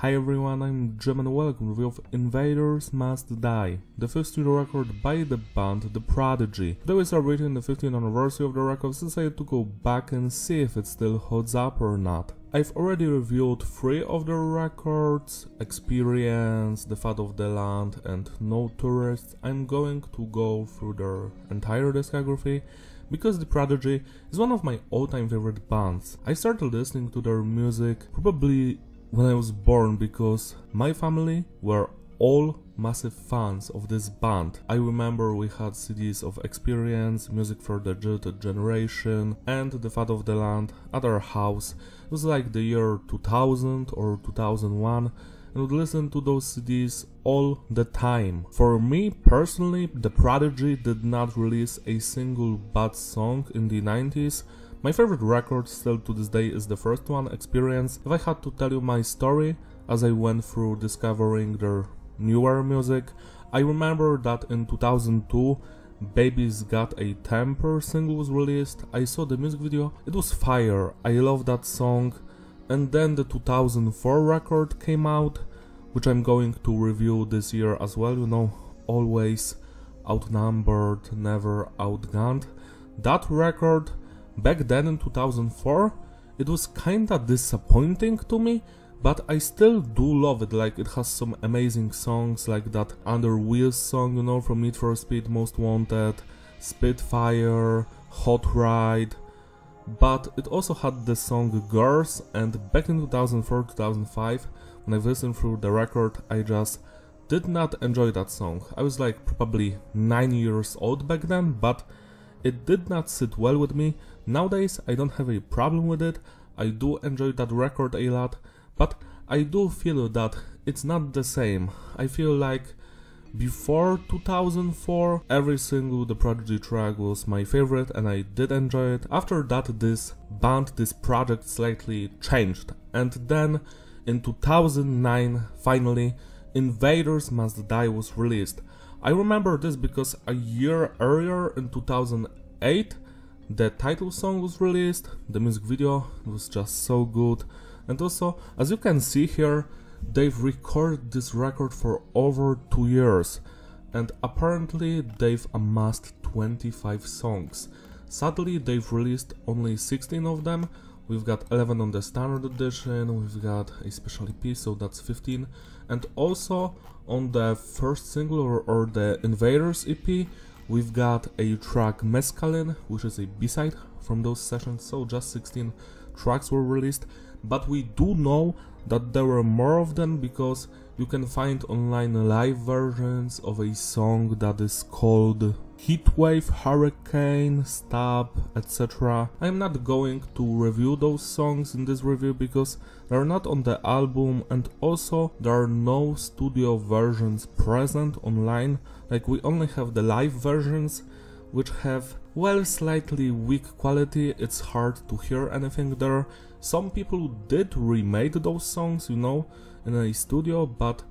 Hi everyone, I'm Jim and welcome to review of Invaders Must Die, the first studio record by the band The Prodigy. Today we celebrating the 15th anniversary of the record, so I decided to go back and see if it still holds up or not. I've already reviewed 3 of the records, Experience, The Fate of the Land and No Tourists. I'm going to go through their entire discography, because The Prodigy is one of my all-time favorite bands. I started listening to their music probably when I was born, because my family were all massive fans of this band. I remember we had CDs of Experience, Music for the Jilted Generation and The Fate of the Land at our house. It was like the year 2000 or 2001, and would listen to those CDs all the time. For me personally, The Prodigy did not release a single bad song in the 90s. My favorite record still to this day is the first one, Experience. If I had to tell you my story as I went through discovering their newer music, I remember that in 2002 Baby's Got a Temper single was released. I saw the music video, it was fire, I love that song. And then the 2004 record came out, which I'm going to review this year as well, you know, always outnumbered, never outgunned. That record, back then in 2004, it was kinda disappointing to me, but I still do love it. Like, it has some amazing songs like that Under Wheels song, you know, from Need for Speed Most Wanted, Spitfire, Hot Ride, but it also had the song Girls, and back in 2004-2005, when I listened through the record, I just did not enjoy that song. I was like probably 9 years old back then, but it did not sit well with me. Nowadays I don't have a problem with it, I do enjoy that record a lot, but I do feel that it's not the same. I feel like before 2004 every single The Prodigy track was my favorite and I did enjoy it. After that this band, this project slightly changed, and then in 2009 finally Invaders Must Die was released. I remember this because a year earlier in 2008 the title song was released, the music video was just so good, and also, as you can see here, they've recorded this record for over 2 years, and apparently they've amassed 25 songs. Sadly, they've released only 16 of them. We've got 11 on the standard edition, we've got a special EP, so that's 15, and also on the first single or the Invaders EP, we've got a track Mescaline, which is a B-side from those sessions, so just 16 tracks were released. But we do know that there were more of them, because you can find online live versions of a song that is called Heatwave, Hurricane, Stab, etc. I'm not going to review those songs in this review because they're not on the album, and also there are no studio versions present online. Like, we only have the live versions, which have, well, slightly weak quality. It's hard to hear anything there. Some people did remake those songs, you know, in a studio, but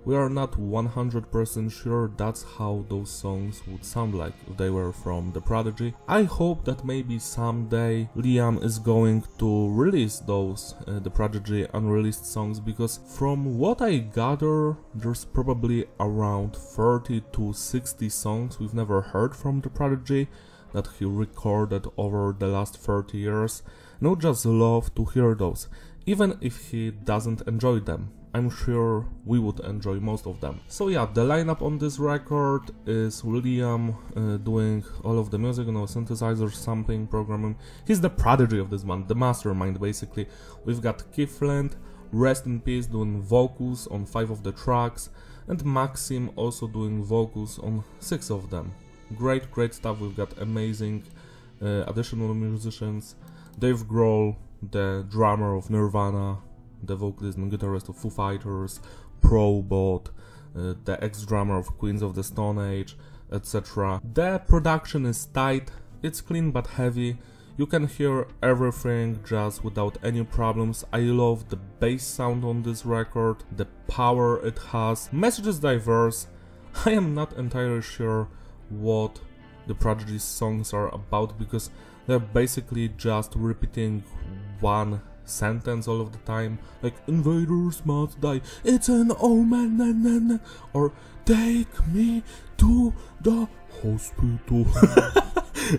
we are not 100% sure that's how those songs would sound like if they were from The Prodigy. I hope that maybe someday Liam is going to release those The Prodigy unreleased songs, because from what I gather, there's probably around 30 to 60 songs we've never heard from The Prodigy that he recorded over the last 30 years, and I would just love to hear those, even if he doesn't enjoy them. I'm sure we would enjoy most of them. So yeah, the lineup on this record is Liam doing all of the music, you know, synthesizer, sampling, programming. He's the prodigy of this band, the mastermind basically. We've got Keith Flint, rest in peace, doing vocals on 5 of the tracks, and Maxim also doing vocals on 6 of them. Great stuff. We've got amazing additional musicians. Dave Grohl, the drummer of Nirvana, the vocalist and guitarist of Foo Fighters, Probot, the ex-drummer of Queens of the Stone Age, etc. The production is tight, it's clean but heavy, you can hear everything just without any problems. I love the bass sound on this record, the power it has, message is diverse. I am not entirely sure what the Prodigy's songs are about, because they're basically just repeating one sentence all of the time, like invaders must die, it's an omen, na, na, na, or take me to the hospital.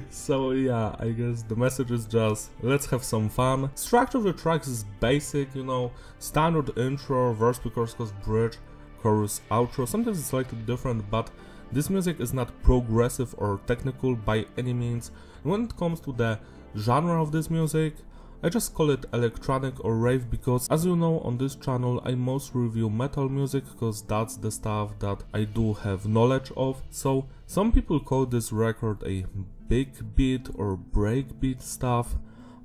So yeah, I guess the message is just let's have some fun. Structure of the tracks is basic, you know, standard intro, verse, pre-chorus, bridge, chorus, outro. Sometimes it's slightly different, but this music is not progressive or technical by any means. When it comes to the genre of this music, I just call it electronic or rave because, as you know, on this channel I mostly review metal music because that's the stuff that I do have knowledge of. So some people call this record a big beat or breakbeat stuff.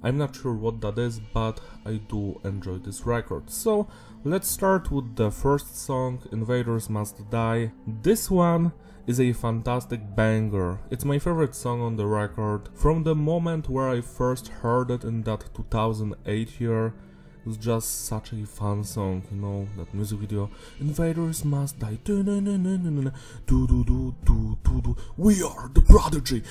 I'm not sure what that is, but I do enjoy this record. So let's start with the first song, Invaders Must Die. This one is a fantastic banger. It's my favorite song on the record. From the moment where I first heard it in that 2008 year, it was just such a fun song, you know, that music video. Invaders must die. We are the Prodigy.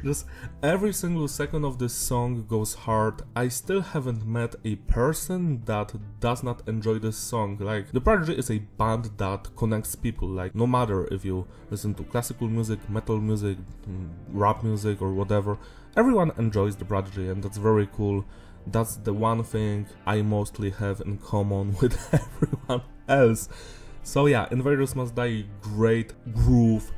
Just every single second of this song goes hard. I still haven't met a person that does not enjoy this song. Like, the Prodigy is a band that connects people. Like, no matter if you listen to classical music, metal music, rap music, or whatever, everyone enjoys the Prodigy, and that's very cool. That's the one thing I mostly have in common with everyone else. So yeah, Invaders Must Die, great groove,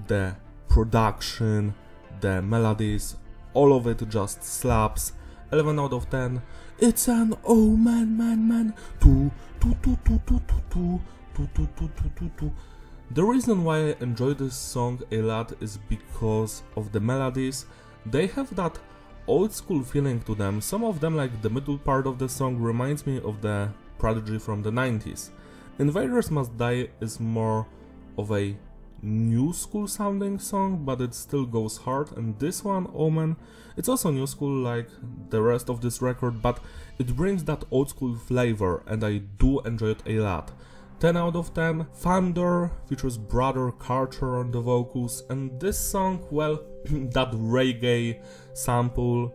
the production, the melodies, all of it just slaps. 11 out of 10. It's an man. The reason why I enjoy this song a lot is because of the melodies. They have that old school feeling to them. Some of them, like the middle part of the song, reminds me of the Prodigy from the 90s. Invaders Must Die is more of a new school sounding song, but it still goes hard, and this one, Omen, it's also new school like the rest of this record, but it brings that old school flavor and I do enjoy it a lot. 10 out of 10. Thunder features Brother Carter on the vocals, and this song, well, that reggae sample,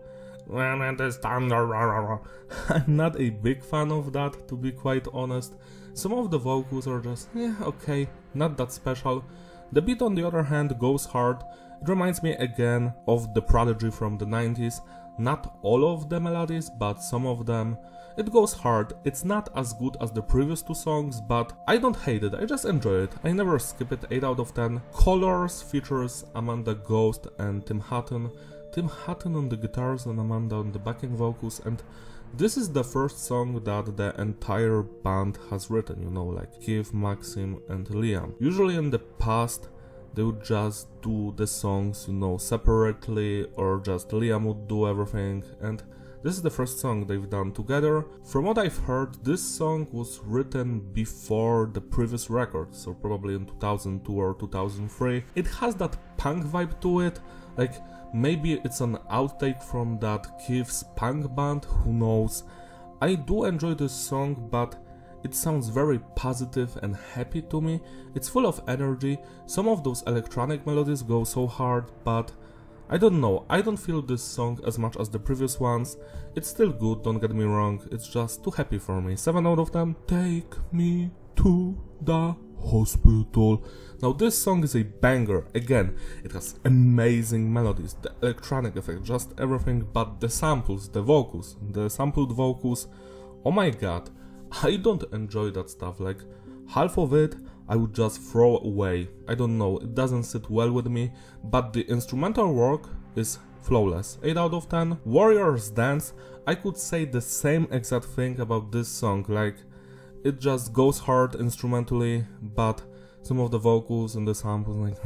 when it is thunder, I'm not a big fan of that, to be quite honest. Some of the vocals are just, okay, not that special. The beat, on the other hand, goes hard. It reminds me again of the Prodigy from the 90s. Not all of the melodies, but some of them. It goes hard. It's not as good as the previous two songs, but I don't hate it, I just enjoy it. I never skip it. 8 out of 10. Colors features Amanda Ghost and Tim Hutton. Tim Hutton on the guitars and Amanda on the backing vocals, and this is the first song that the entire band has written, you know, like Keith, Maxim and Liam. Usually in the past they would just do the songs, you know, separately, or just Liam would do everything, and this is the first song they've done together. From what I've heard, this song was written before the previous record, so probably in 2002 or 2003. It has that punk vibe to it, like maybe it's an outtake from that Keith's punk band, who knows. I do enjoy this song, but it sounds very positive and happy to me. It's full of energy. Some of those electronic melodies go so hard, but I don't know, I don't feel this song as much as the previous ones. It's still good, don't get me wrong, it's just too happy for me. 7 out of 10. Take me to the hospital. Now this song is a banger. Again, it has amazing melodies, the electronic effect, just everything, but the samples, the vocals, the sampled vocals, oh my god, I don't enjoy that stuff. Like, half of it I would just throw away. I don't know, it doesn't sit well with me, but the instrumental work is flawless. 8 out of 10. Warriors Dance, I could say the same exact thing about this song, like, it just goes hard instrumentally, but some of the vocals and the samples, like,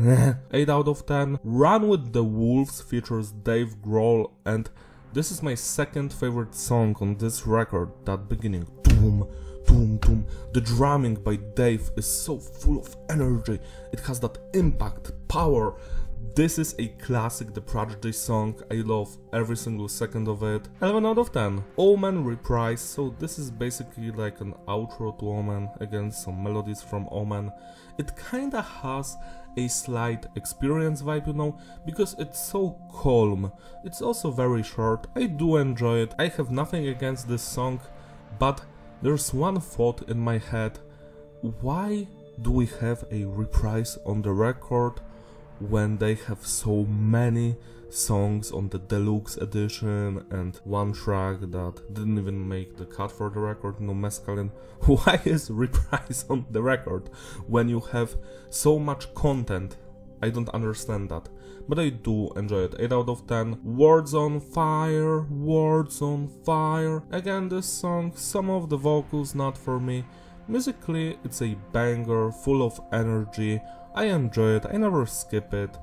8 out of 10. Run with the Wolves features Dave Grohl, and this is my second favorite song on this record, that beginning. Doom, doom, doom. The drumming by Dave is so full of energy. It has that impact, power, This is a classic, the Prodigy song, I love every single second of it. 11 out of 10. Omen reprise, so this is basically like an outro to Omen, again some melodies from Omen. It kinda has a slight experience vibe, you know, because it's so calm. It's also very short, I do enjoy it, I have nothing against this song, but there's one thought in my head: why do we have a reprise on the record when they have so many songs on the deluxe edition and one track that didn't even make the cut for the record, no Mescaline? Why is reprise on the record when you have so much content? I don't understand that, but I do enjoy it. 8 out of 10. Words on Fire, Words on Fire. Again, this song, some of the vocals not for me. Musically, it's a banger, full of energy. I enjoy it, I never skip it.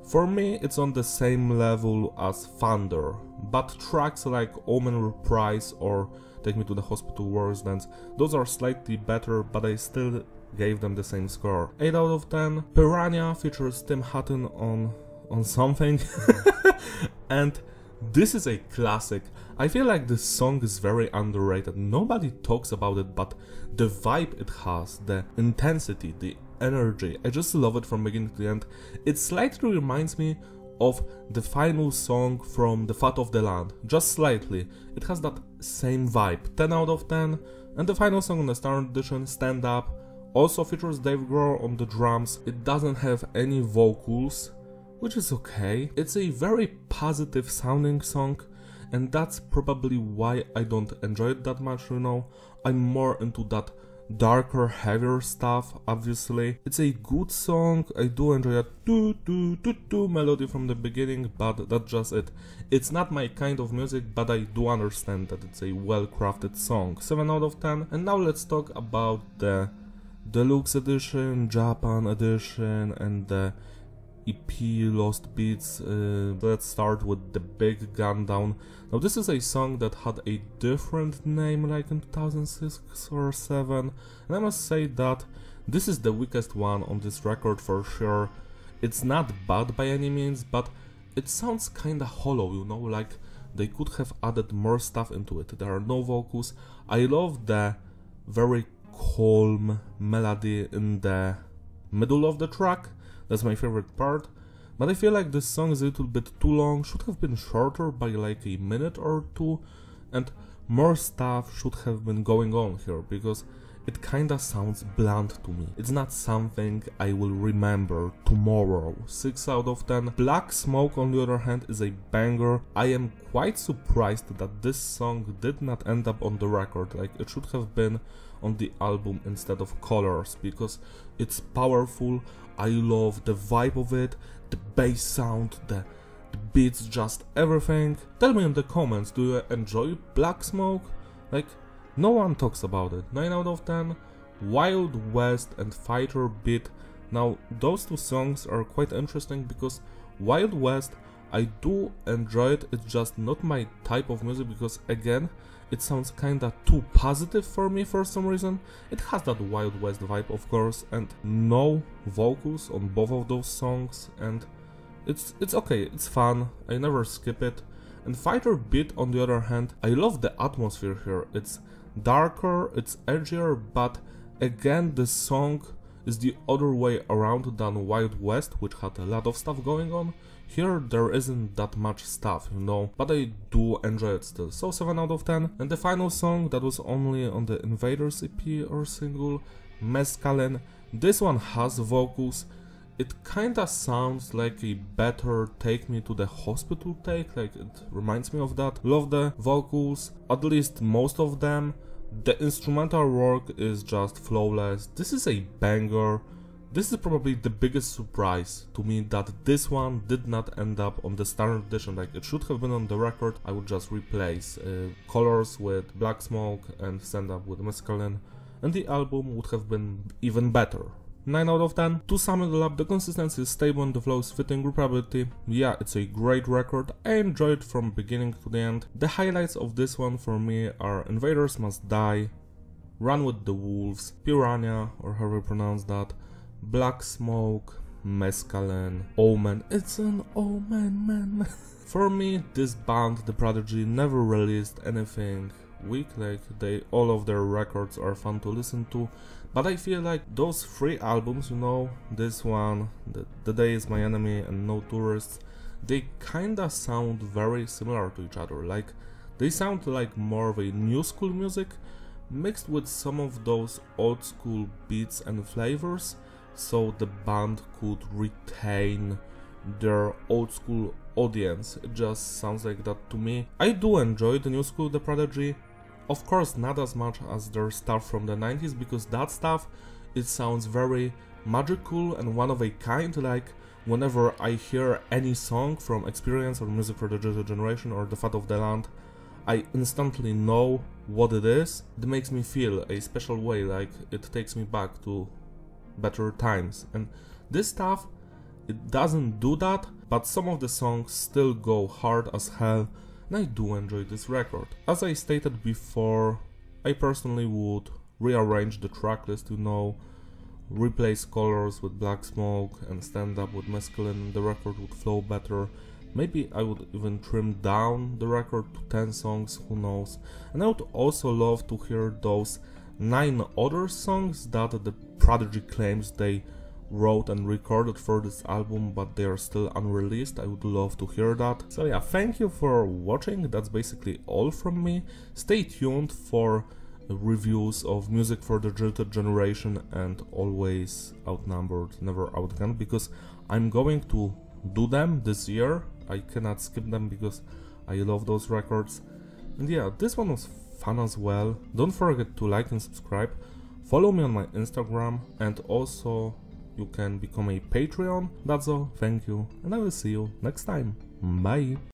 For me, it's on the same level as Thunder, but tracks like Omen Reprise or Take Me to the Hospital Wars Dance, those are slightly better, but I still gave them the same score. 8 out of 10. Piranha features Tim Hutton on something, and this is a classic. I feel like this song is very underrated, nobody talks about it, but the vibe it has, the intensity, the energy, I just love it from beginning to the end. It slightly reminds me of the final song from The Fat of the Land, just slightly. It has that same vibe. 10 out of 10. And the final song on the Standard Edition, Stand Up, also features Dave Grohl on the drums. It doesn't have any vocals, which is okay. It's a very positive sounding song, and that's probably why I don't enjoy it that much, you know. I'm more into that darker, heavier stuff, obviously. It's a good song, I do enjoy that do melody from the beginning, but that's just it. It's not my kind of music, but I do understand that it's a well-crafted song. 7 out of 10. And now let's talk about the Deluxe Edition, Japan Edition, and the EP Lost Beats. Let's start with the Big Gun Down. Now this is a song that had a different name like in 2006 or 7, and I must say that this is the weakest one on this record for sure. It's not bad by any means, but it sounds kinda hollow, you know, like they could have added more stuff into it. There are no vocals. I love the very calm melody in the middle of the track. That's my favorite part, but I feel like this song is a little bit too long, should have been shorter by like a minute or two, and more stuff should have been going on here, because it kinda sounds bland to me. It's not something I will remember tomorrow. 6 out of 10. Black Smoke, on the other hand, is a banger. I am quite surprised that this song did not end up on the record, like it should have been on the album instead of Colors, because it's powerful. I love the vibe of it, the bass sound, the beats, just everything. Tell me in the comments, do you enjoy Black Smoke? Like, no one talks about it. 9 out of 10. Wild West and Fighter Beat. Now, those two songs are quite interesting because Wild West, I do enjoy it, it's just not my type of music because, again, it sounds kinda too positive for me for some reason. It has that Wild West vibe, of course, and no vocals on both of those songs, and it's okay, it's fun, I never skip it. And Fighter Beat, on the other hand, I love the atmosphere here. It's darker, it's edgier, but again, this song is the other way around than Wild West, which had a lot of stuff going on. Here there isn't that much stuff, you know, but I do enjoy it still, so 7 out of 10. And the final song that was only on the Invaders EP or single, Mescaline. This one has vocals. It kinda sounds like a better Take Me to the Hospital take, like it reminds me of that. Love the vocals, at least most of them. The instrumental work is just flawless. This is a banger. This is probably the biggest surprise to me that this one did not end up on the Standard Edition, like it should have been on the record. I would just replace Colors with Black Smoke and Stand Up with Mescaline, and the album would have been even better. 9 out of 10. To sum it all up, the consistency is stable and the flow is fitting. Reparability, yeah, it's a great record. I enjoyed it from beginning to the end. The highlights of this one for me are Invaders Must Die, Run with the Wolves, Piranha, or however you pronounce that, Black Smoke, Mescaline, Omen. It's an Omen, man. For me, this band, the Prodigy, never released anything weak. Like all of their records are fun to listen to, but I feel like those 3 albums, you know, this one, the Day Is My Enemy and No Tourists, they kinda sound very similar to each other. Like they sound like more of a new school music mixed with some of those old school beats and flavors, so the band could retain their old school audience. It just sounds like that to me. I do enjoy the new school The Prodigy, of course not as much as their stuff from the 90s, because that stuff, it sounds very magical and one of a kind. Like whenever I hear any song from Experience or Music for the Digital Generation or The Fat of the Land, I instantly know what it is. It makes me feel a special way, like it takes me back to better times. And this stuff, it doesn't do that, but some of the songs still go hard as hell, and I do enjoy this record. As I stated before, I personally would rearrange the tracklist, you know, replace Colors with Black Smoke and Stand Up with Mescaline, the record would flow better. Maybe I would even trim down the record to 10 songs, who knows. And I would also love to hear those 9 other songs that the Prodigy claims they wrote and recorded for this album, but they are still unreleased. I would love to hear that. So yeah, thank you for watching. That's basically all from me. Stay tuned for reviews of Music for the Digital Generation and Always Outnumbered, Never Outgunned, because I'm going to do them this year. I cannot skip them because I love those records. And yeah, this one was fun as well. Don't forget to like and subscribe. Follow me on my Instagram, and also you can become a Patreon. That's all. Thank you, and I will see you next time. Bye.